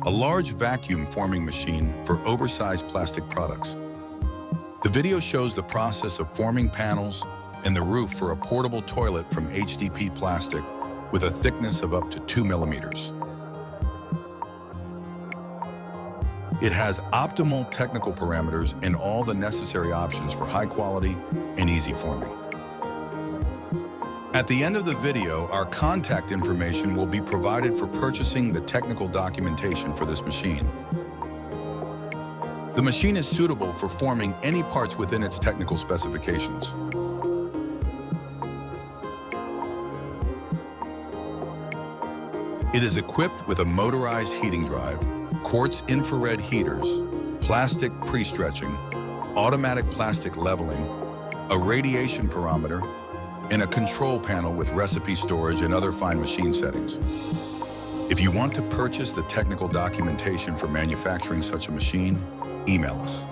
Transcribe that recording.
a large vacuum forming machine for oversized plastic products. The video shows the process of forming panels and the roof for a portable toilet from HDPE plastic with a thickness of up to 2 millimeters. It has optimal technical parameters and all the necessary options for high quality and easy forming. At the end of the video, our contact information will be provided for purchasing the technical documentation for this machine. The machine is suitable for forming any parts within its technical specifications. It is equipped with a motorized heating drive, quartz infrared heaters, plastic pre-stretching, automatic plastic leveling, a radiation pyrometer, and a control panel with recipe storage and other fine machine settings. If you want to purchase the technical documentation for manufacturing such a machine, email us.